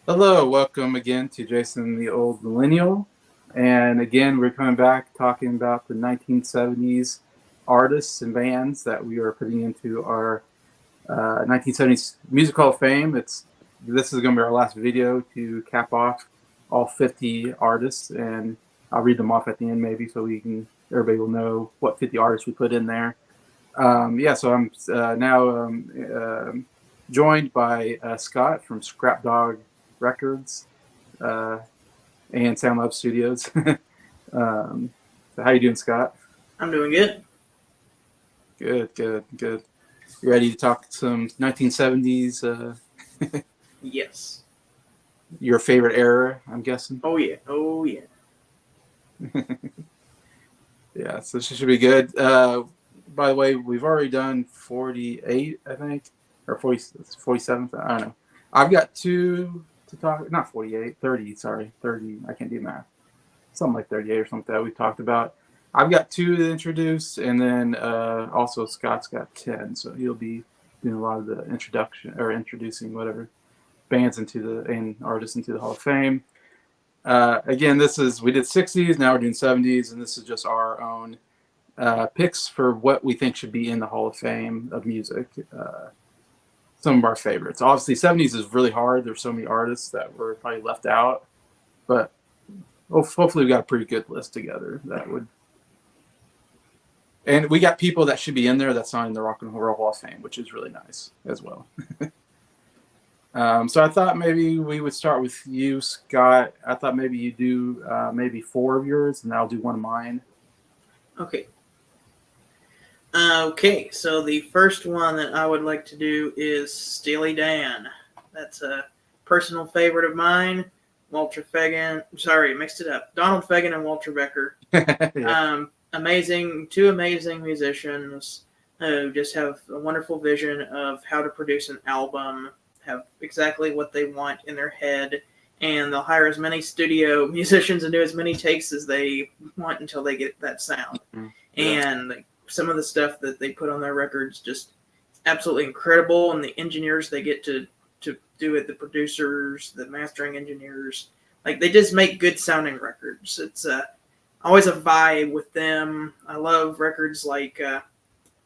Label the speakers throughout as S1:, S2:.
S1: Hello, welcome again to Jason the Old Millennial. And again, we're coming back talking about the 1970s artists and bands that we are putting into our 1970s Music Hall of Fame. This is going to be our last video to cap off all 50 artists, and I'll read them off at the end maybe so everybody will know what 50 artists we put in there. So I'm now joined by Scott from Scrap Dog Records uh, and Sound Lab Studios. So how you doing, Scott?
S2: I'm doing good.
S1: Good, good, good. You ready to talk some 1970s?
S2: Yes.
S1: Your favorite era, I'm guessing.
S2: Oh yeah. Oh yeah.
S1: Yeah, so this should be good. By the way, we've already done 48, I think, or 40, 47. I don't know. I've got two to talk. Not 48, 30. Sorry, 30. I can't do math. Something like 38 or something that we talked about. I've got two to introduce, and then also Scott's got 10, so he'll be doing a lot of the introduction or introducing whatever bands and artists into the Hall of Fame. Again, we did 60s, now we're doing 70s, and this is just our own picks for what we think should be in the Hall of Fame of music. Some of our favorites. Obviously, 70s is really hard. There's so many artists that were probably left out, but hopefully we got a pretty good list together and we got people that should be in there that's not in the Rock and Roll Hall of Fame, which is really nice as well. So I thought maybe we would start with you, Scott. I thought maybe you do maybe four of yours, and I'll do one of mine.
S2: Okay. Okay. So the first one that I would like to do is Steely Dan. That's a personal favorite of mine. Walter Fagan. Sorry, mixed it up. Donald Fagan and Walter Becker.
S1: Yeah.
S2: Two amazing musicians who just have a wonderful vision of how to produce an album, have exactly what they want in their head, and they'll hire as many studio musicians and do as many takes as they want until they get that sound.
S1: Mm-hmm. Yeah.
S2: And some of the stuff that they put on their records just absolutely incredible, and the engineers they get to do it, the producers, the mastering engineers, like they just make good sounding records. It's always a vibe with them. I love records like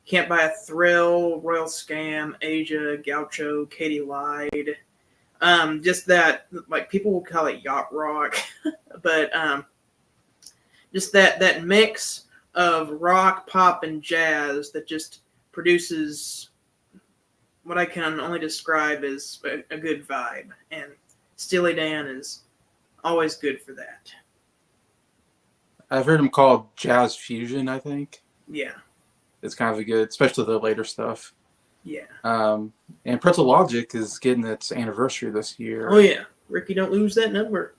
S2: Can't Buy a Thrill, Royal Scam, Asia, Gaucho, Katie Lied. Just that, like people will call it yacht rock, but just that mix of rock, pop, and jazz that just produces what I can only describe as a good vibe. And Steely Dan is always good for that.
S1: I've heard them called jazz fusion, I think.
S2: Yeah.
S1: It's kind of a good, especially the later stuff.
S2: Yeah.
S1: And Pretzel Logic is getting its anniversary this year.
S2: Oh, yeah. Ricky, don't lose that number.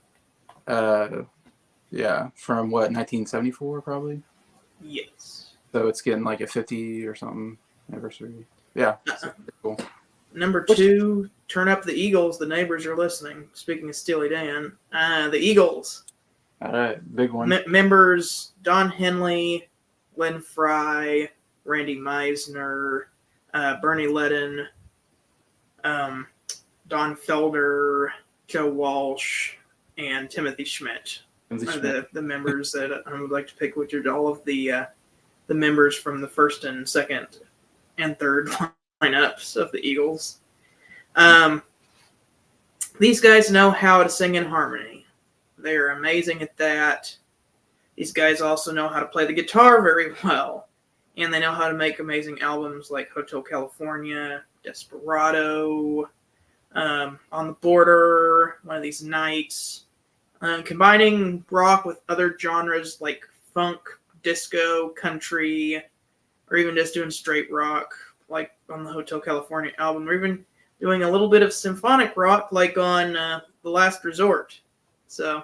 S1: Yeah, from what, 1974 probably?
S2: Yes.
S1: So it's getting like a 50 or something anniversary. Yeah. Cool.
S2: Number two, Turn Up the Eagles. The neighbors are listening. Speaking of Steely Dan. The Eagles.
S1: All right, big one.
S2: Members Don Henley, Glenn Frey, Randy Meisner, Bernie Ledden, Don Felder, Joe Walsh, and Timothy Schmidt are the members that I would like to pick, which are all of the members from the first and second and third lineups of the Eagles. These guys know how to sing in harmony. They're amazing at that. These guys also know how to play the guitar very well. And they know how to make amazing albums like Hotel California, Desperado, On the Border, One of These Nights. Combining rock with other genres like funk, disco, country, or even just doing straight rock like on the Hotel California album, or even doing a little bit of symphonic rock like on The Last Resort. So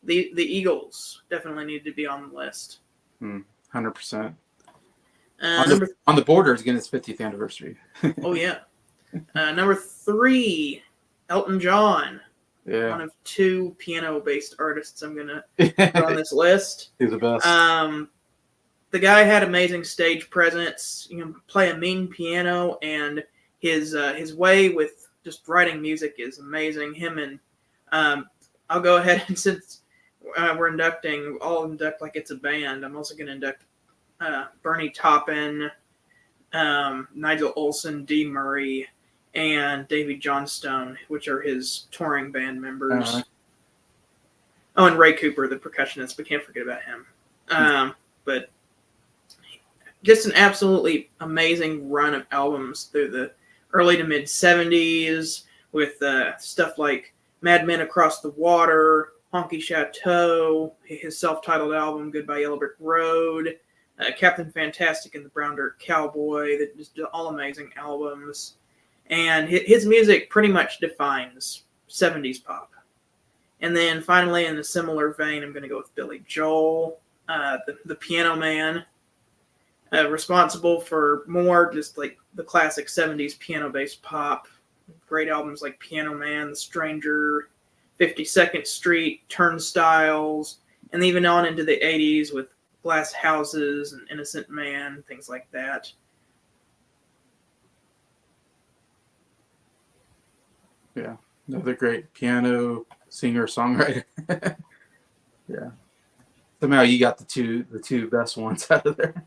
S2: the Eagles definitely need to be on the list.
S1: 100%. On the Border is getting its 50th anniversary.
S2: Oh, yeah. Number three, Elton John.
S1: Yeah.
S2: One of two piano-based artists I'm going to put on this list.
S1: He's the best.
S2: The guy had amazing stage presence. You can play a mean piano, and his way with just writing music is amazing. Him and I'll go ahead and since we're inducting, I'll induct like it's a band. I'm also going to induct Bernie Taupin, Nigel Olsson, Dee Murray, and Davy Johnstone, which are his touring band members. Oh, and Ray Cooper, the percussionist. We can't forget about him. But just an absolutely amazing run of albums through the early to mid 70s with stuff like Mad Men Across the Water, Honky Chateau, his self-titled album Goodbye Yellow Brick Road, Captain Fantastic and the Brown Dirt Cowboy. That just all amazing albums. And his music pretty much defines 70s pop. And then finally, in a similar vein, I'm going to go with Billy Joel, the Piano Man, responsible for more just like the classic 70s piano-based pop. Great albums like Piano Man, The Stranger, 52nd Street, Turnstiles, and even on into the 80s with Glass Houses and Innocent Man, things like that.
S1: Yeah, another great piano singer songwriter. Yeah, somehow you got the two best ones out of there.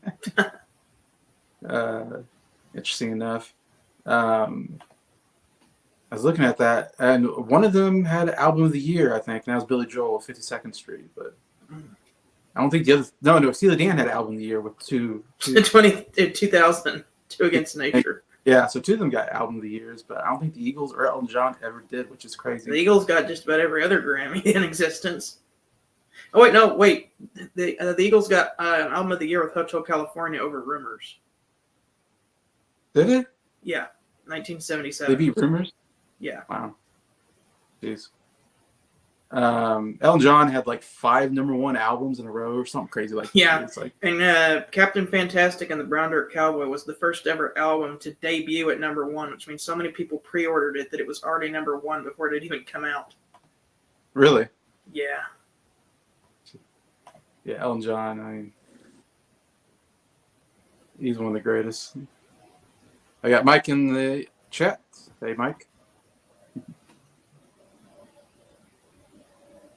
S1: Interesting enough. I was looking at that, and one of them had Album of the Year, I think, and that was Billy Joel, 52nd Street. But I don't think the other. No, Steely Dan had Album of the Year with two
S2: 2000, Two Against Nature.
S1: Yeah, so two of them got Album of the Years, but I don't think the Eagles or Elton John ever did, which is crazy.
S2: The Eagles got just about every other Grammy in existence. Oh, wait, no, wait. The Eagles got Album of the Year with Hotel California over Rumors.
S1: Did it?
S2: Yeah, 1977.
S1: They beat Rumors?
S2: Yeah.
S1: Wow. Jeez. Elton John had like 5 #1 albums in a row or something crazy like that.
S2: Yeah.
S1: It's like,
S2: and Captain Fantastic and the Brown Dirt Cowboy was the first ever album to debut at #1, which means so many people pre-ordered it that it was already #1 before it had even come out.
S1: really?
S2: Yeah.
S1: Yeah, Elton John, I mean, he's one of the greatest. I got Mike in the chat. Hey, Mike.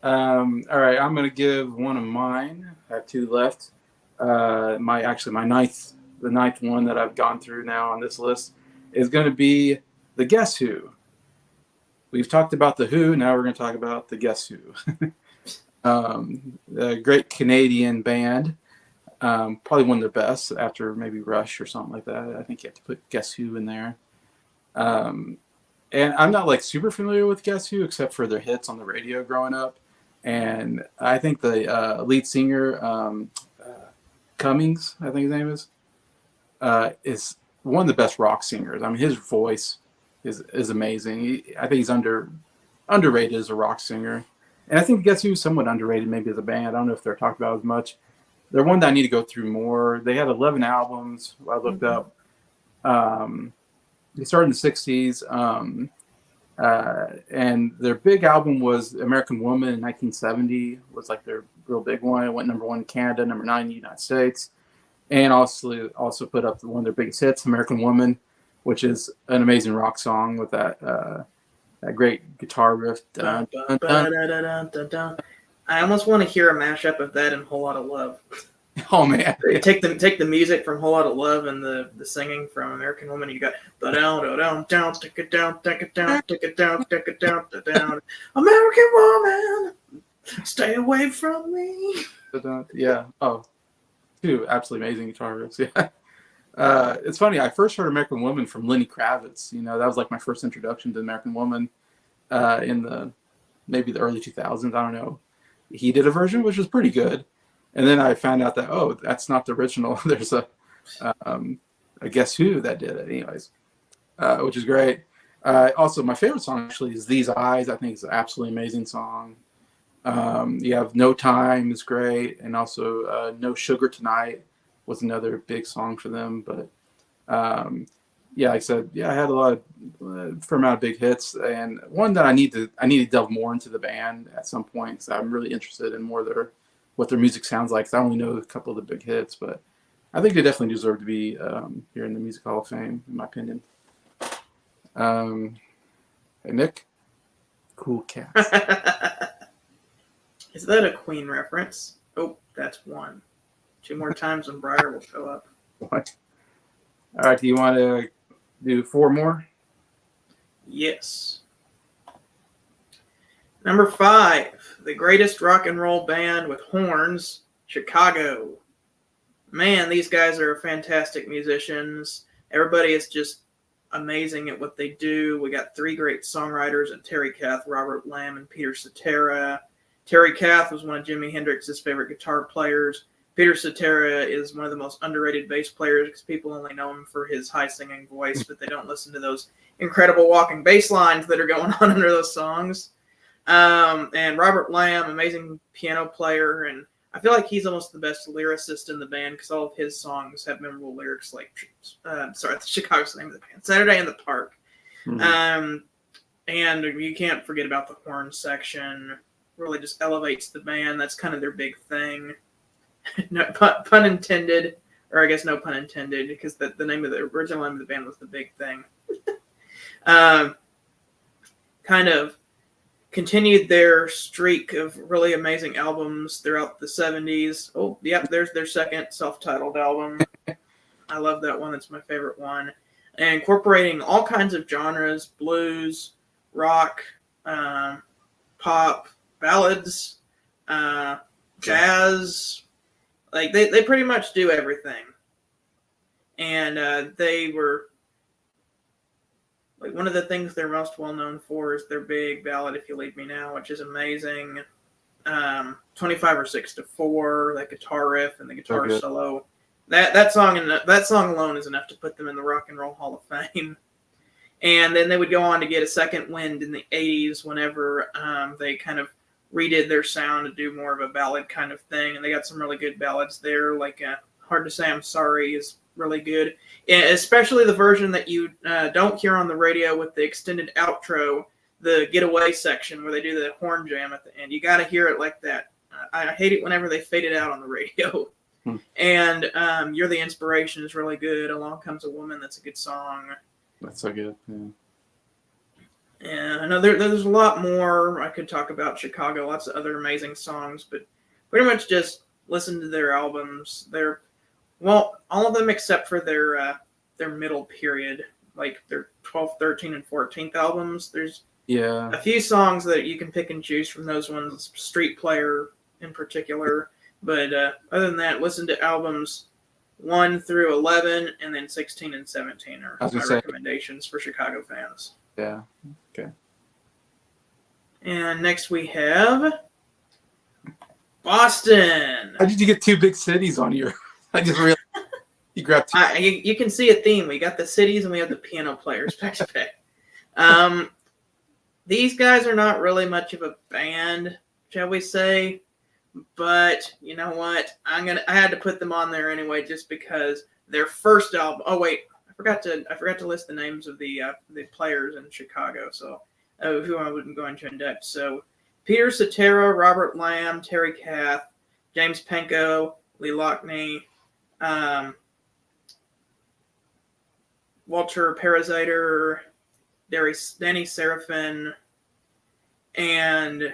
S1: All right, I'm gonna give one of mine. I have 2 left. The ninth one that I've gone through now on this list is gonna be the Guess Who. We've talked about the Who. Now we're gonna talk about the Guess Who. A great Canadian band. Probably one of their best after maybe Rush or something like that. I think you have to put Guess Who in there. And I'm not like super familiar with Guess Who except for their hits on the radio growing up. And I think the lead singer, Cummings, I think his name is one of the best rock singers. I mean, his voice is amazing. I think he's underrated as a rock singer. And I think Guess Who is somewhat underrated maybe as a band. I don't know if they're talked about as much. They're one that I need to go through more. They had 11 albums. I looked up. They started in the 60s. And their big album was American Woman in 1970. Was like their real big one. It went #1 in Canada, #9 in the United States. And also put up one of their biggest hits, American Woman, which is an amazing rock song with that great guitar riff. Dun, dun, dun.
S2: I almost want to hear a mashup of that and Whole Lotta Love.
S1: Oh man!
S2: Take the music from Whole Lotta Love and the singing from American Woman. You got down, take it down, take it down, take it down, take it down, down. American Woman, stay away from me.
S1: Yeah. Oh, 2 absolutely amazing guitar riffs. Yeah. It's funny. I first heard American Woman from Lenny Kravitz. You know, that was like my first introduction to American Woman in maybe the early 2000s. I don't know. He did a version which was pretty good. And then I found out that, oh, that's not the original. There's a Guess Who that did it anyways, which is great. Also, my favorite song actually is These Eyes. I think it's an absolutely amazing song. You have No Time is great. And also No Sugar Tonight was another big song for them. But yeah, like I said, yeah, I had a lot of fair amount of big hits, and one that I need to delve more into the band at some point because I'm really interested in more what their music sounds like. 'Cause I only know a couple of the big hits, but I think they definitely deserve to be here in the Music Hall of Fame, in my opinion. Hey, Nick, Cool Cats.
S2: Is that a Queen reference? Oh, that's one. 2 more times and Briar will show up.
S1: What? All right, do you want to do 4 more?
S2: Yes. Number 5, the greatest rock and roll band with horns, Chicago. Man, these guys are fantastic musicians. Everybody is just amazing at what they do. We got 3 great songwriters in Terry Kath, Robert Lamb, and Peter Cetera. Terry Kath was one of Jimi Hendrix's favorite guitar players. Peter Cetera is one of the most underrated bass players because people only know him for his high singing voice, but they don't listen to those incredible walking bass lines that are going on under those songs. And Robert Lamb, amazing piano player, and I feel like he's almost the best lyricist in the band because all of his songs have memorable lyrics like, Chicago's the name of the band, Saturday in the Park. Mm-hmm. And you can't forget about the horn section. Really just elevates the band. That's kind of their big thing. No pun intended, or I guess no pun intended, because the name of the original name of the band was the big thing. Kind of continued their streak of really amazing albums throughout the 70s. Oh, yep, there's their second self-titled album. I love that one. That's my favorite one. And incorporating all kinds of genres, blues, rock, pop, ballads, jazz. Like, they pretty much do everything. And they were... Like, one of the things they're most well known for is their big ballad, If You Leave Me Now, which is amazing. 25 or 6 to 4, that guitar riff and the guitar solo. That song alone is enough to put them in the Rock and Roll Hall of Fame. And then they would go on to get a second wind in the 80s whenever they kind of redid their sound to do more of a ballad kind of thing. And they got some really good ballads there, like Hard to Say I'm Sorry is really good, and especially the version that you don't hear on the radio with the extended outro, the getaway section where they do the horn jam at the end. You got to hear it like that. I hate it whenever they fade it out on the radio. And You're the Inspiration is really good. Along Comes a Woman, that's a good song.
S1: That's so good.
S2: And I know there's a lot more I could talk about Chicago, lots of other amazing songs, but pretty much just listen to their albums. Well, all of them except for their middle period, like their 12th, 13th, and 14th albums. There's a few songs that you can pick and choose from those ones, Street Player in particular. But other than that, listen to albums 1 through 11, and then 16 and 17 are my recommendations for Chicago fans.
S1: Yeah. Okay.
S2: And next we have Boston.
S1: How did you get 2 big cities on your... I just realized you grabbed 2.
S2: You can see a theme. We got the cities and we have the piano players back to back. These guys are not really much of a band, shall we say? But you know what? I had to put them on there anyway, just because their first album. Oh wait, I forgot to list the names of the players in Chicago. So who I wasn't going to induct. So Peter Cetera, Robert Lamb, Terry Kath, James Penko, Lee Lockney. Walter Paraziter, Danny Seraphin, and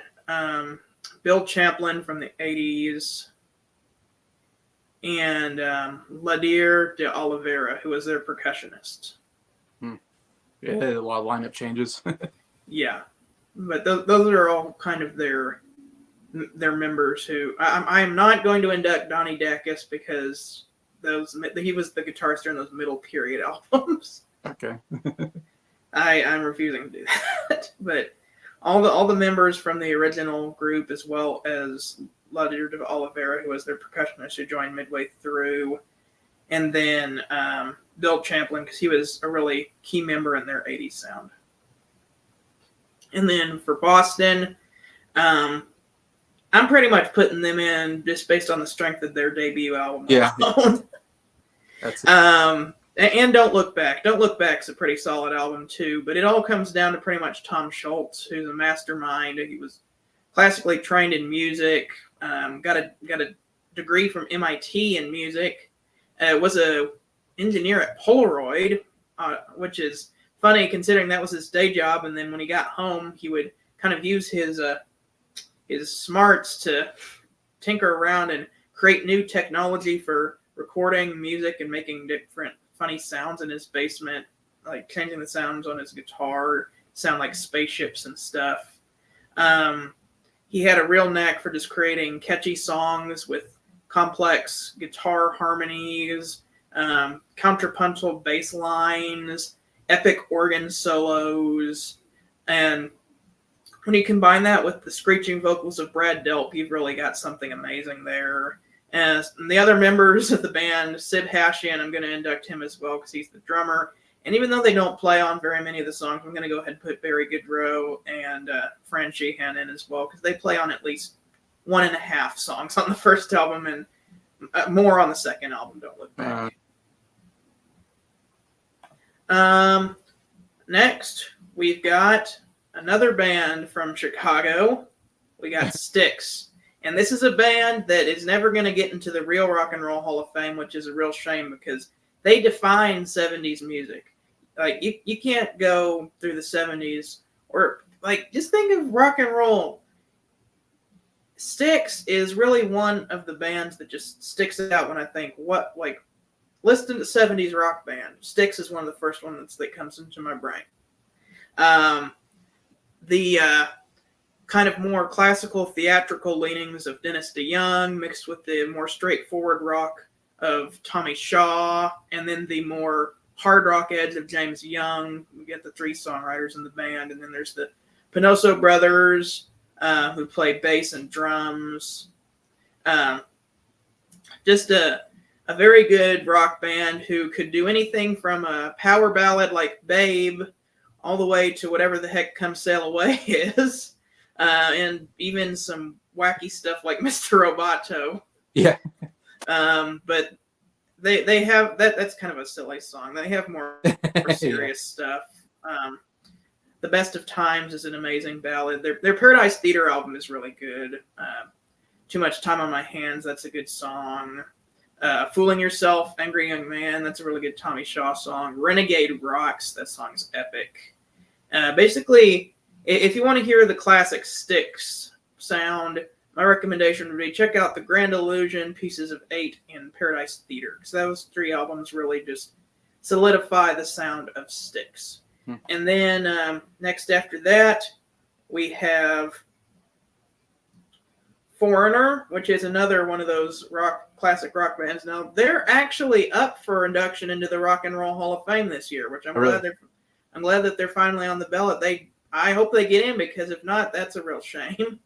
S2: Bill Champlin from the 80s, and Ladier de Oliveira, who was their percussionist.
S1: Yeah, a lot of lineup changes.
S2: Yeah, but those are all kind of their members who... I am not going to induct Donnie Dacus because he was the guitarist during those middle period albums.
S1: Okay.
S2: I'm refusing to do that. But all the members from the original group, as well as Ladier de Oliveira, who was their percussionist, who joined midway through, and then Bill Champlin, because he was a really key member in their 80s sound. And then for Boston, I'm pretty much putting them in just based on the strength of their debut album.
S1: Yeah. That's it.
S2: And Don't Look Back. Don't Look Back's a pretty solid album too, but it all comes down to pretty much Tom Schultz, who's a mastermind. He was classically trained in music, got a degree from MIT in music, was a engineer at Polaroid, which is funny considering that was his day job, and then when he got home, he would kind of use his smarts to tinker around and create new technology for recording music and making different funny sounds in his basement, like changing the sounds on his guitar, sound like spaceships and stuff. He had a real knack for just creating catchy songs with complex guitar harmonies, contrapuntal bass lines, epic organ solos, and when you combine that with the screeching vocals of Brad Delp, you've really got something amazing there. And the other members of the band, Sib Hashian, I'm going to induct him as well because he's the drummer. And even though they don't play on very many of the songs, I'm going to go ahead and put Barry Goodrow and Fran Sheehan in as well because they play on at least 1.5 songs on the first album and more on the second album, Don't Look Back. Next, we've got another band from Chicago. We got Styx. And this is a band that is never going to get into the real Rock and Roll Hall of Fame, which is a real shame because they define 70s music. Like, you can't go through the 70s or, like, just think of rock and roll. Styx is really one of the bands that just sticks out when I think, listen to 70s rock band. Styx is one of the first ones that comes into my brain. The kind of more classical theatrical leanings of Dennis DeYoung mixed with the more straightforward rock of Tommy Shaw, and then the more hard rock edge of James Young. We get the 3 songwriters in the band, and then there's the Pinoso brothers who play bass and drums. Just a very good rock band who could do anything from a power ballad like Babe all the way to whatever the heck Come Sail Away is. And even some wacky stuff like Mr. Roboto.
S1: Yeah.
S2: But they have that's kind of a silly song. They have more serious stuff. The Best of Times is an amazing ballad. Their Paradise Theater album is really good. Too Much Time on My Hands, that's a good song. Fooling Yourself, Angry Young Man, that's a really good Tommy Shaw song. Renegade Rocks, that song's epic. Basically, if you want to hear the classic Styx sound, my recommendation would be check out The Grand Illusion, Pieces of 8, and Paradise Theater. Because those 3 albums really just solidify the sound of Styx. And then next after that, we have Foreigner, which is another one of those classic rock bands. Now, they're actually up for induction into the Rock and Roll Hall of Fame this year, which I'm glad that they're finally on the ballot. I hope they get in, because if not, that's a real shame.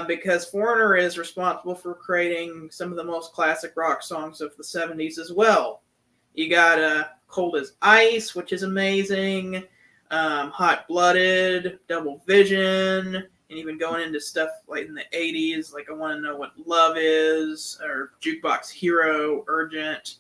S2: Because Foreigner is responsible for creating some of the most classic rock songs of the 70s as well. You got Cold as Ice, which is amazing, Hot Blooded, Double Vision, and even going into stuff like in the 80s, like I Want to Know What Love Is, or Jukebox Hero, Urgent.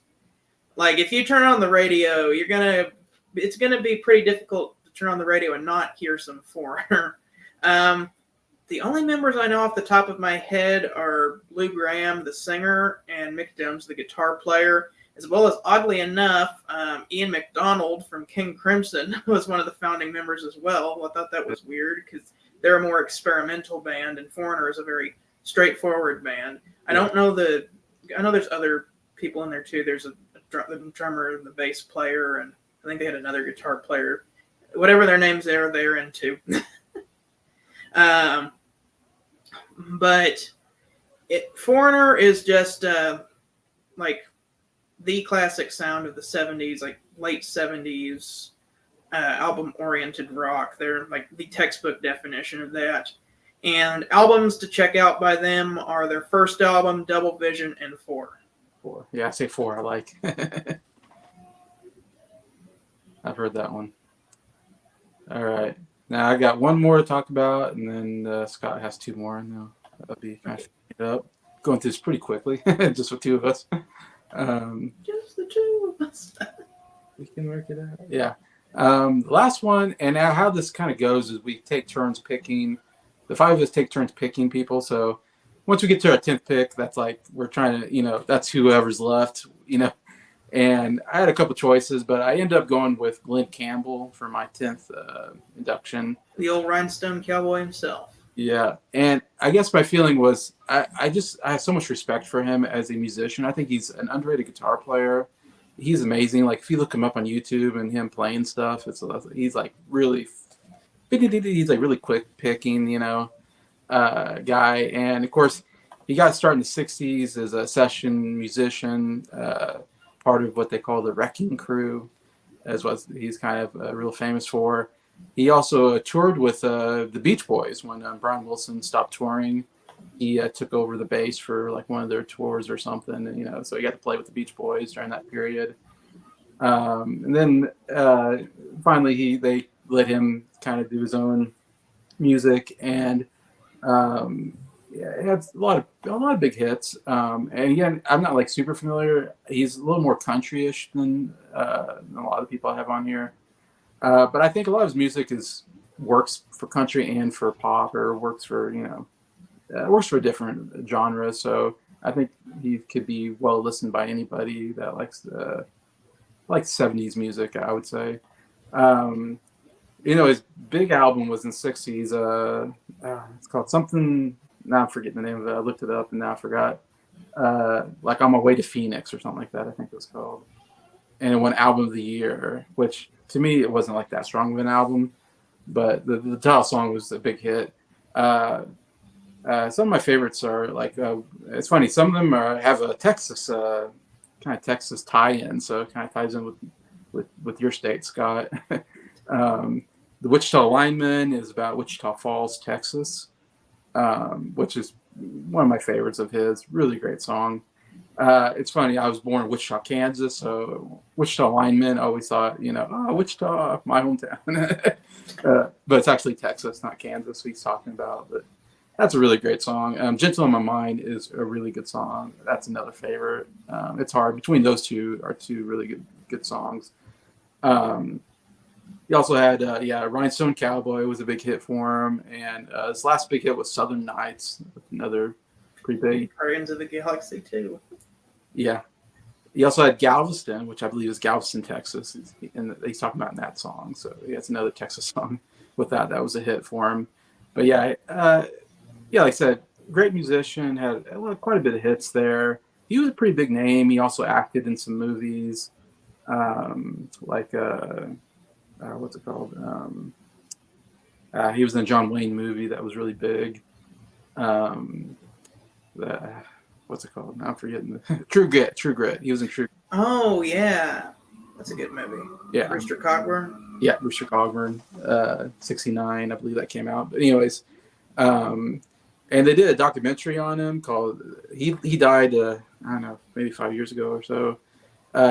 S2: Like, if you turn on the radio, it's gonna be pretty difficult to turn on the radio and not hear some Foreigner. The only members I know off the top of my head are Lou Gramm, the singer, and Mick Jones, the guitar player, as well as, oddly enough, Ian MacDonald from King Crimson was one of the founding members as well. I thought that was weird because they're a more experimental band, and Foreigner is a very straightforward band. I know there's other people in there too. There's the drummer and the bass player, and I think they had another guitar player. Whatever their names are, they're into. But Foreigner is just like the classic sound of the 70s, like late 70s album-oriented rock. They're like the textbook definition of that. And albums to check out by them are their first album, Double Vision, and 4.
S1: 4. Yeah, I say 4. I like. I've heard that one. All right. Now I got one more to talk about, and then Scott has 2 more, and that'll be kind of it up. Going through this pretty quickly, just with 2 of us.
S2: Just the 2 of us.
S1: We can work it out. Yeah. The last one, and now how this kind of goes is we take turns picking. The 5 of us take turns picking people. So once we get to our 10th pick, that's like we're trying to, that's whoever's left, And I had a couple choices, but I ended up going with Glenn Campbell for my 10th induction.
S2: The old rhinestone cowboy himself.
S1: Yeah, and I guess my feeling was I have so much respect for him as a musician. I think he's an underrated guitar player. He's amazing. Like if you look him up on YouTube and him playing stuff, he's like really he's like really quick picking, guy. And of course, he got started in the '60s as a session musician, part of what they call the Wrecking Crew, as what he's kind of real famous for. He also toured with the Beach Boys when Brian Wilson stopped touring. He took over the bass for like one of their tours or something, and so he got to play with the Beach Boys during that period. And then finally, they let him kind of do his own music, and yeah, he had a lot of big hits. And again, I'm not like super familiar. He's a little more country-ish than a lot of people I have on here. But I think a lot of his music works for country and for pop, or works for different genres. So I think he could be well listened by anybody that likes '70s music, I would say. Um, his big album was in the '60s. It's called something. Now I'm forgetting the name of it. I looked it up and now I forgot. Like On My Way to Phoenix or something like that, I think it was called. And it won Album of the Year, which to me it wasn't like that strong of an album, but the title song was a big hit. Some of my favorites are like it's funny. Some of them have a Texas kind of Texas tie-in, so it kind of ties in with your state, Scott. The Wichita Lineman is about Wichita Falls, Texas, which is one of my favorites of his. Really great song. It's funny. I was born in Wichita, Kansas, so Wichita Lineman. I always thought, Wichita, my hometown. But it's actually Texas, not Kansas. He's talking about. But that's a really great song. "Gentle on My Mind" is a really good song. That's another favorite. It's hard between those two are two really good songs. He also had, "Rhinestone Cowboy" was a big hit for him, and his last big hit was "Southern Nights," another pretty big.
S2: Guardians of the Galaxy too.
S1: Yeah. He also had "Galveston," which I believe is Galveston, Texas, and he's talking about in that song. So yeah, it's another Texas song. With that was a hit for him. But yeah, like I said, great musician, had quite a bit of hits there. He was a pretty big name. He also acted in some movies, like what's it called? He was in a John Wayne movie that was really big. What's it called? Now I'm forgetting. True Grit. He was in True.
S2: Oh yeah, that's a good movie.
S1: Yeah.
S2: Rooster Cogburn.
S1: Yeah, Rooster Cogburn. '69, I believe that came out. But anyways, and they did a documentary on him called. He died. I don't know, maybe 5 years ago or so.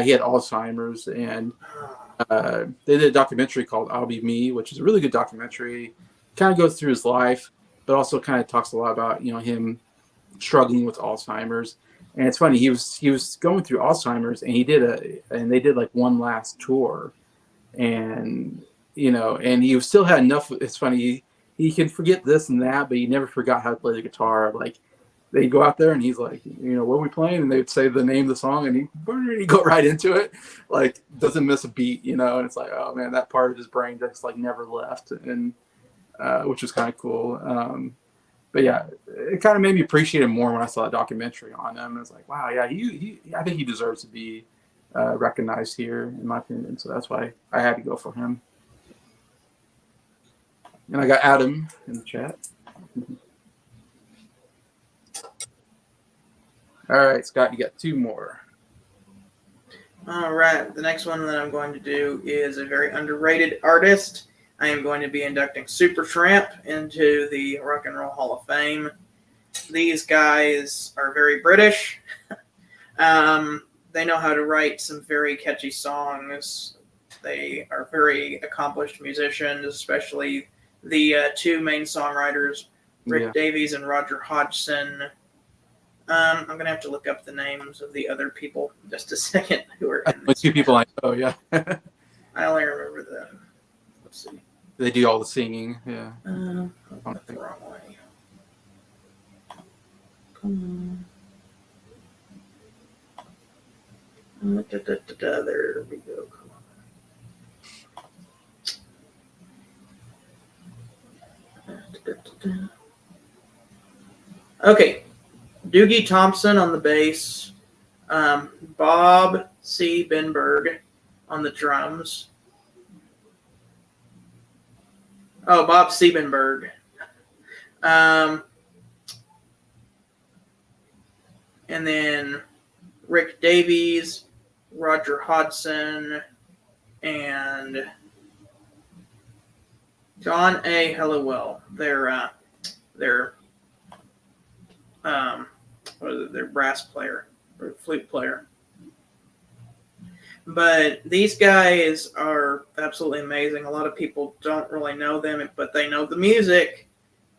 S1: He had Alzheimer's, and they did a documentary called "I'll Be Me," which is a really good documentary. Kind of goes through his life, but also kind of talks a lot about him struggling with Alzheimer's. And it's funny, he was going through Alzheimer's, and they did like one last tour, and and he still had enough. It's funny, he can forget this and that, but he never forgot how to play the guitar. Like they'd go out there and he's like, what are we playing? And they'd say the name of the song and he'd go right into it. Like doesn't miss a beat, and it's like, oh man, that part of his brain just like never left. And which was kind of cool. But yeah, it kind of made me appreciate him more when I saw a documentary on him. It's like, wow, yeah, I think he deserves to be recognized here, in my opinion. So that's why I had to go for him. And I got Adam in the chat. All right, Scott, you got two more.
S2: All right, the next one that I'm going to do is a very underrated artist. I am going to be inducting Supertramp into the Rock and Roll Hall of Fame. These guys are very British. They know how to write some very catchy songs. They are very accomplished musicians, especially the two main songwriters, Rick Davies and Roger Hodgson. I'm going to have to look up the names of the other people in just a second who are in this.
S1: Two people I know, yeah.
S2: I only remember them. Let's see.
S1: They do all the singing, yeah.
S2: That's the wrong way. Come on. There we go. Come Okay, Doogie Thompson on the bass, Bob C. Benberg on the drums. Oh, Bob Siebenberg. And then Rick Davies, Roger Hodgson, and John A. Helliwell. Their what is it? Their brass player or flute player. But these guys are absolutely amazing. A lot of people don't really know them, but they know the music.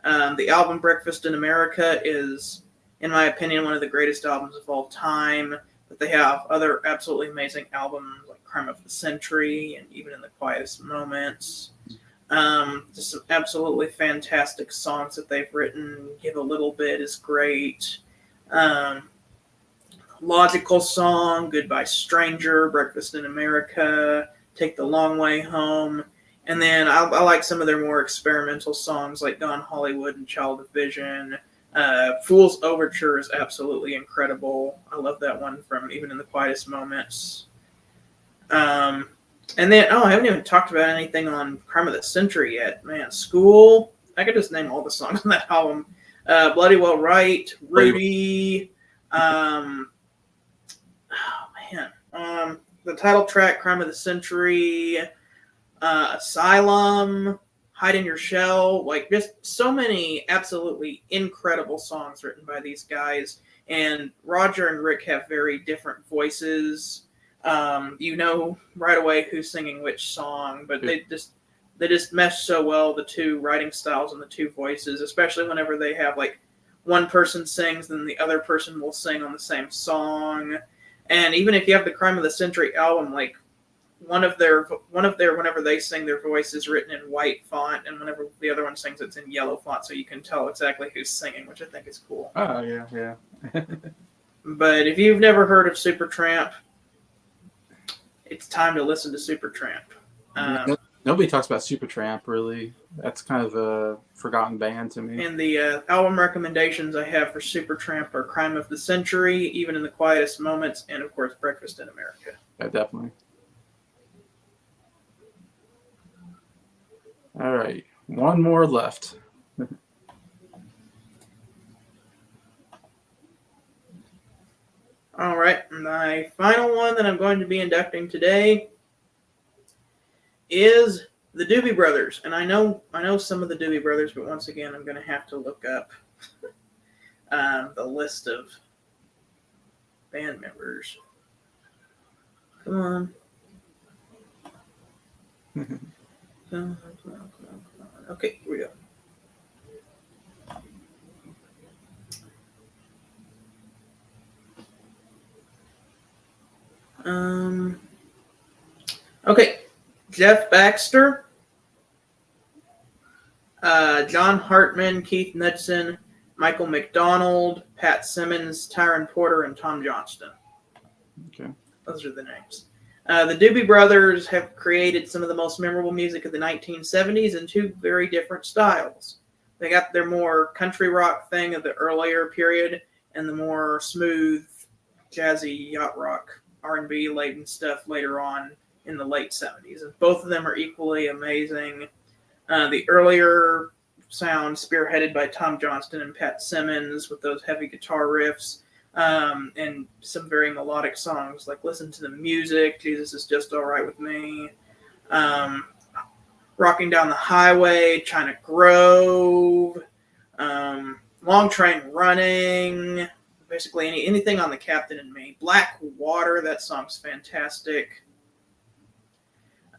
S2: The album Breakfast in America is, in my opinion, one of the greatest albums of all time. But they have other absolutely amazing albums like Crime of the Century and Even in the Quietest Moments. Just some absolutely fantastic songs that they've written. Give a Little Bit is great. Logical Song, Goodbye Stranger, Breakfast in America, Take the Long Way Home. And then I like some of their more experimental songs like Gone Hollywood and Child of Vision. Fool's Overture is absolutely incredible. I love that one from Even in the Quietest Moments. And then, I haven't even talked about anything on Crime of the Century yet. Man, School. I could just name all the songs on that album. Bloody Well Right, Rudy. The title track, Crime of the Century, Asylum, Hide in Your Shell, like just so many absolutely incredible songs written by these guys. And Roger and Rick have very different voices. You know right away who's singing which song, but they just mesh so well, the two writing styles and the two voices, especially whenever they have like one person sings, then the other person will sing on the same song. And even if you have the Crime of the Century album, like one of their whenever they sing, their voice is written in white font, and whenever the other one sings, it's in yellow font, so you can tell exactly who's singing, which I think is cool.
S1: Oh yeah.
S2: But if you've never heard of Supertramp, it's time to listen to Supertramp.
S1: Nobody talks about Supertramp, really. That's kind of a forgotten band to me.
S2: And the album recommendations I have for Supertramp are Crime of the Century, Even in the Quietest Moments, and, of course, Breakfast in America.
S1: Yeah, definitely. All right. One more left.
S2: All right. My final one that I'm going to be inducting today is the Doobie Brothers. And I know some of the Doobie Brothers, but once again, I'm going to have to look up the list of band members. Come on. Come on. Okay, here we go. Okay, Jeff Baxter, John Hartman, Keith Knudsen, Michael McDonald, Pat Simmons, Tyron Porter, and Tom Johnston.
S1: Okay.
S2: Those are the names. The Doobie Brothers have created some of the most memorable music of the 1970s in two very different styles. They got their more country rock thing of the earlier period and the more smooth, jazzy, yacht rock, R&B laden stuff later on in the late 70s. And both of them are equally amazing. The earlier sound spearheaded by Tom Johnston and Pat Simmons with those heavy guitar riffs, and some very melodic songs like Listen to the Music, Jesus Is Just All Right With Me, Rocking Down the Highway, China Grove, Long Train Running, basically anything on the Captain and Me. Black Water, that song's fantastic.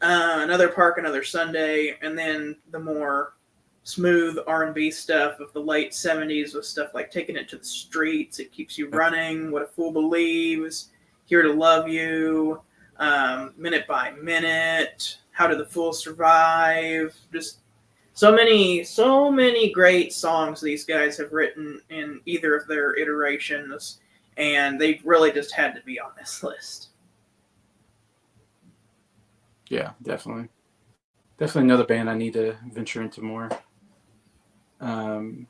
S2: Another Park, Another Sunday, and then the more smooth R&B stuff of the late 70s with stuff like Taking It to the Streets, It Keeps You Running, What a Fool Believes, Here to Love You, Minute by Minute, How Did the Fool Survive, just so many great songs these guys have written in either of their iterations, and they really just had to be on this list.
S1: Yeah, definitely. Definitely another band I need to venture into more. Um,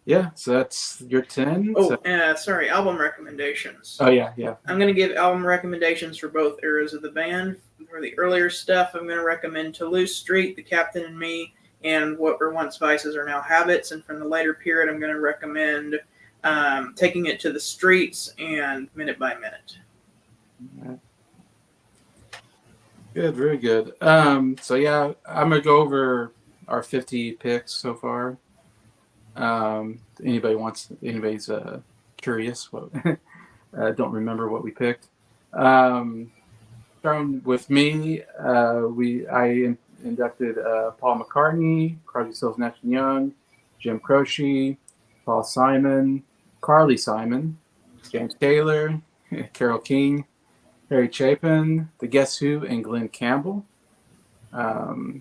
S1: yeah, so that's your 10.
S2: Oh, sorry, album recommendations.
S1: Oh, yeah, yeah.
S2: I'm going to give album recommendations for both eras of the band. For the earlier stuff, I'm going to recommend Toulouse Street, The Captain and Me, and What Were Once Vices Are Now Habits. And from the later period, I'm going to recommend Taking It to the Streets and Minute by Minute.
S1: Good, very good. So yeah, I'm gonna go over our 50 picks so far. Anybody's curious, what don't remember what we picked. Starting with me, I inducted Paul McCartney, Crosby, Stills, Nash and Young, Jim Croce, Paul Simon, Carly Simon, James Taylor, Carole King, Harry Chapin, The Guess Who, and Glenn Campbell.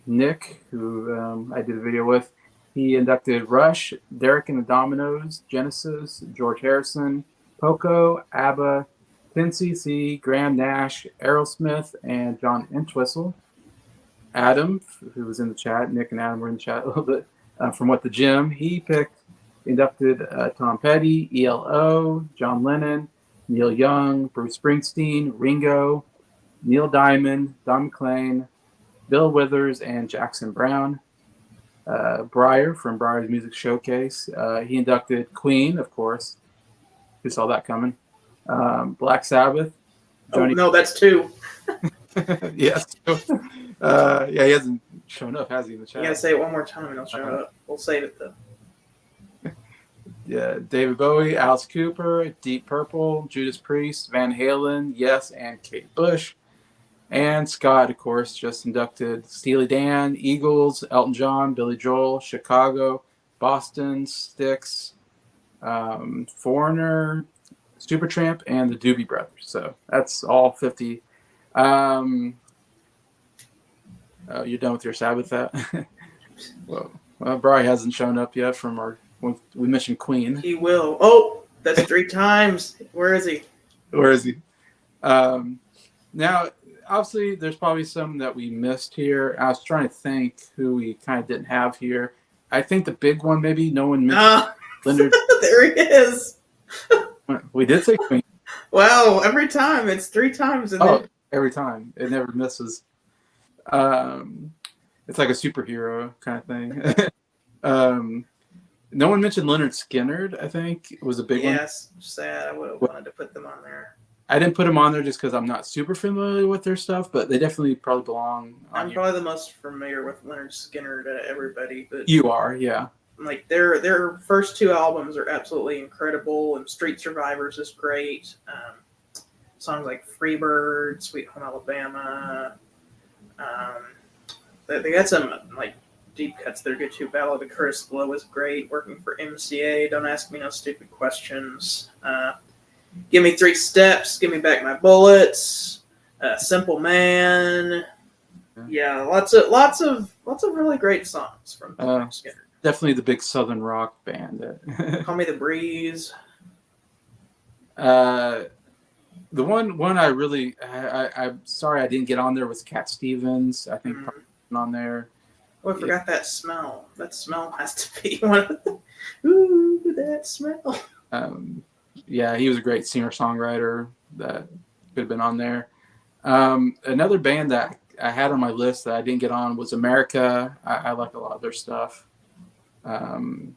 S1: Nick, who I did a video with, he inducted Rush, Derek and the Dominoes, Genesis, George Harrison, Poco, ABBA, 10cc, Graham Nash, Aerosmith, and John Entwistle. Adam, who was in the chat, Nick and Adam were in the chat a little bit, from What the Gym, he inducted Tom Petty, ELO, John Lennon, Neil Young, Bruce Springsteen, Ringo, Neil Diamond, Don McLean, Bill Withers, and Jackson Browne. Breyer from Breyer's Music Showcase. He inducted Queen, of course. Who saw that coming? Black Sabbath.
S2: Joni. Oh, no, that's 2.
S1: Yes. Yeah, he hasn't shown up, has he, in the chat?
S2: You gotta say it one more time and he'll show up. We'll save it, though.
S1: Yeah, David Bowie, Alice Cooper, Deep Purple, Judas Priest, Van Halen, Yes, and Kate Bush. And Scott, of course, just inducted Steely Dan, Eagles, Elton John, Billy Joel, Chicago, Boston, Styx, Foreigner, Supertramp, and the Doobie Brothers. So that's all 50. You're done with your Sabbath that? well, Bri hasn't shown up yet from we mentioned Queen.
S2: He will. Oh, that's 3 times. Where is he?
S1: Where is he? Now, obviously, there's probably some that we missed here. I was trying to think who we kind of didn't have here. I think the big one, maybe no one mentioned. Leonard.
S2: There he is.
S1: We did say Queen.
S2: Wow, every time. It's 3 times.
S1: Every time. It never misses. It's like a superhero kind of thing. No one mentioned Leonard Skinner, I think. It was a big one.
S2: Yes, sad. I would have wanted to put them on there.
S1: I didn't put them on there just because I'm not super familiar with their stuff, but they definitely probably belong on
S2: I'm probably the most familiar with Leonard Skinner to everybody. But
S1: you are, yeah.
S2: Like their first 2 albums are absolutely incredible, and Street Survivors is great. Songs like Freebird, Sweet Home Alabama. They got some like deep cuts that are good too. Battle of the Curtis Blow is great. Working for MCA. Don't Ask Me No Stupid Questions. Give Me 3 Steps. Give Me Back My Bullets. Simple Man. Yeah, lots of really great songs from Skinner.
S1: Definitely the big Southern rock band.
S2: Call Me the Breeze.
S1: The one I really I'm sorry I didn't get on there was Cat Stevens. I think on there.
S2: Oh, I forgot that smell. That smell has to be one of the. Ooh, that smell.
S1: Yeah, he was a great singer-songwriter that could have been on there. Another band that I had on my list that I didn't get on was America. I like a lot of their stuff. And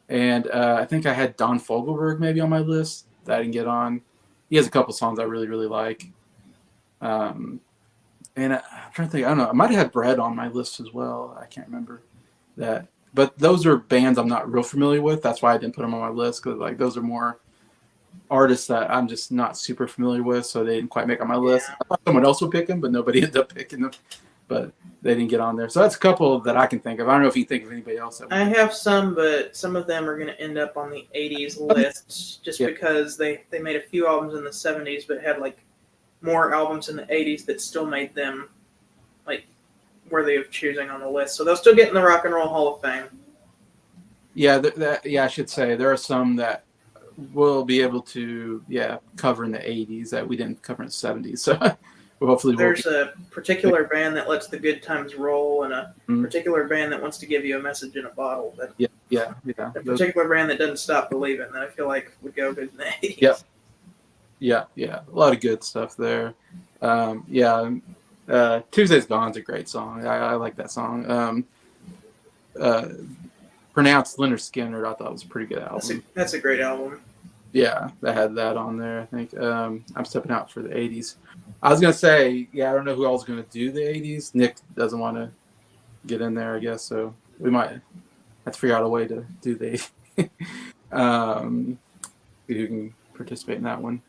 S1: I think I had Don Fogelberg maybe on my list that I didn't get on. He has a couple songs I really, really like. And I'm trying to think, I don't know, I might have had Bread on my list as well. I can't remember that. But those are bands I'm not real familiar with. That's why I didn't put them on my list, because like those are more artists that I'm just not super familiar with, so they didn't quite make on my list. I thought someone else would pick them, but nobody ended up picking them. But they didn't get on there. So that's a couple that I can think of. I don't know if you think of anybody else.
S2: I have some, but some of them are going to end up on the 80s list just because they made a few albums in the 70s, but had like more albums in the 80s that still made them like worthy of choosing on the list. So they'll still get in the Rock and Roll Hall of Fame.
S1: Yeah, I should say there are some that we'll be able to cover in the 80s that we didn't cover in the 70s. So hopefully we'll
S2: There's a particular band that lets the good times roll, and a
S1: Mhm.
S2: particular band that wants to give you a message in a bottle. That
S1: yeah.
S2: a particular band that doesn't stop believing. That I feel like would go good in the 80s.
S1: Yeah. A lot of good stuff there. Yeah. Tuesday's Gone's a great song. I like that song. Uh, Pronounced Leonard Skinner, I thought was a pretty good album.
S2: That's a great album.
S1: Yeah, that had that on there, I think. I'm stepping out for the 80s. I was going to say, yeah, I don't know who else is going to do the 80s. Nick doesn't want to get in there, I guess, so we might have to figure out a way to do the 80s. Who can participate in that one.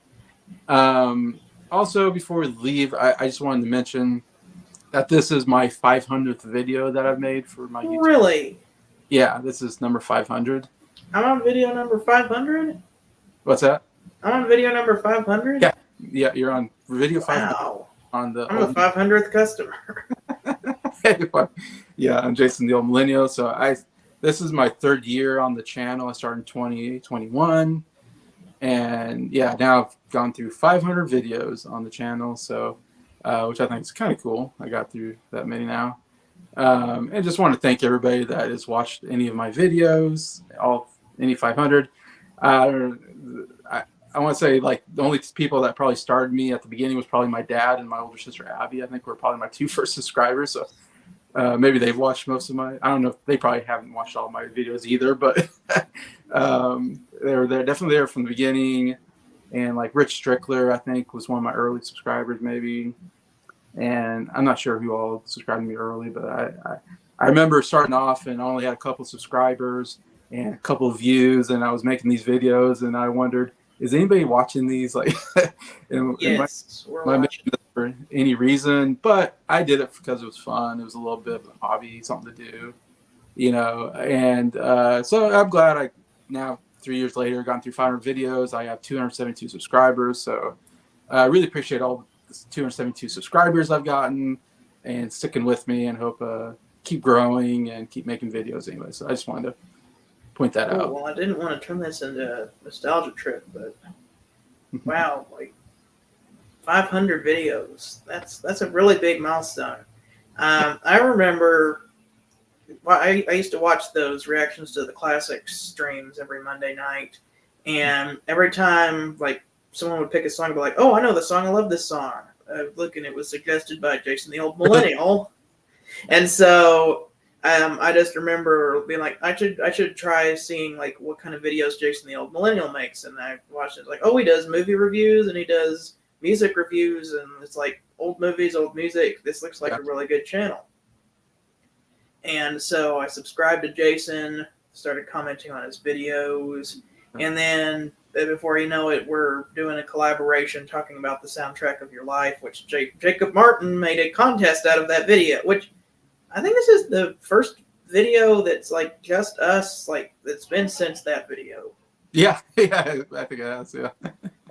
S1: Also, before we leave, I just wanted to mention that this is my 500th video that I've made for my YouTube.
S2: Really?
S1: Yeah, this is number 500.
S2: I'm on video number 500?
S1: What's that?
S2: I'm on video number 500?
S1: Yeah, you're on video 500.
S2: Wow.
S1: On the
S2: I'm the 500th customer.
S1: Yeah, I'm Jason the Old Millennial. So this is my third year on the channel. I started in 2021. And yeah, now I've gone through 500 videos on the channel. So, which I think is kind of cool. I got through that many now. And just want to thank everybody that has watched any of my videos, any 500. I want to say, like, the only people that probably started me at the beginning was probably my dad and my older sister Abby. I think were probably my two first subscribers. So maybe they've watched most of my. I don't know if they probably haven't watched all my videos either, but they're definitely there from the beginning. And like Rich Strickler, I think, was one of my early subscribers, maybe. And I'm not sure who all subscribed to me early, but I remember starting off and I only had a couple subscribers and a couple of views, and I was making these videos, and I wondered, is anybody watching these? Like,
S2: Yes, we're
S1: am I
S2: watching.
S1: making this for any reason? But I did it because it was fun. It was a little bit of a hobby, something to do, And so I'm glad I now 3 years later gone through 500 videos. I have 272 subscribers, so I really appreciate all the 272 subscribers I've gotten and sticking with me, and hope keep growing and keep making videos anyway. So I just wanted to point that out.
S2: Well, I didn't want to turn this into a nostalgia trip, but wow, like 500 videos. That's a really big milestone. I remember I used to watch those reactions to the classics streams every Monday night, and every time like someone would pick a song and be like, "Oh, I know the song. I love this song." Look, and it was suggested by Jason the Old Millennial, and so I just remember being like, I should try seeing like what kind of videos Jason the Old Millennial makes, and I watched it. Like, oh, he does movie reviews and he does music reviews, and it's like old movies, old music. This looks like a really good channel. And so I subscribed to Jason, started commenting on his videos, and then before you know it, we're doing a collaboration talking about the soundtrack of your life, which Jacob Martin made a contest out of that video, which I think this is the first video that's like just us, like that's been since that video.
S1: Yeah, I think it has, yeah.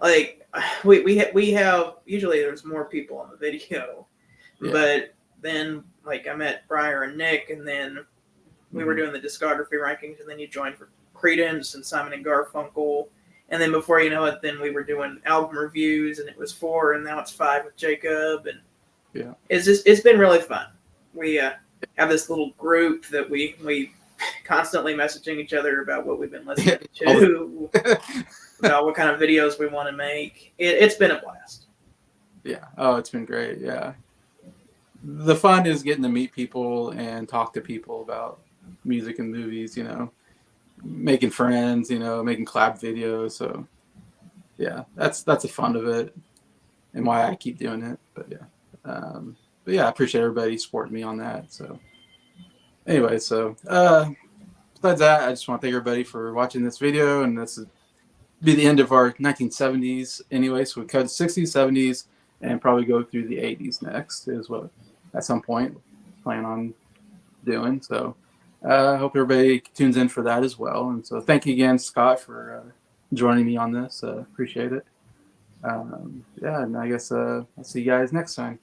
S2: Like we have usually there's more people on the video, but then like I met Briar and Nick, and then we were doing the discography rankings, and then you joined for Creedence and Simon and Garfunkel, and then before you know it, then we were doing album reviews, and it was 4, and now it's 5 with Jacob, and it's been really fun. We have this little group that we constantly messaging each other about what we've been listening to, about what kind of videos we want to make. It's been a blast.
S1: Yeah. Oh, it's been great. Yeah. The fun is getting to meet people and talk to people about music and movies, making friends, making collab videos. So yeah, that's the fun of it and why I keep doing it. But yeah, I appreciate everybody supporting me on that. So anyway, besides that, I just want to thank everybody for watching this video, and this will be the end of our 1970s anyway. So we cut 60s, 70s, and probably go through the 80s next is what at some point plan on doing. So I hope everybody tunes in for that as well. And so thank you again, Scott, for joining me on this. Appreciate it. And I guess I'll see you guys next time.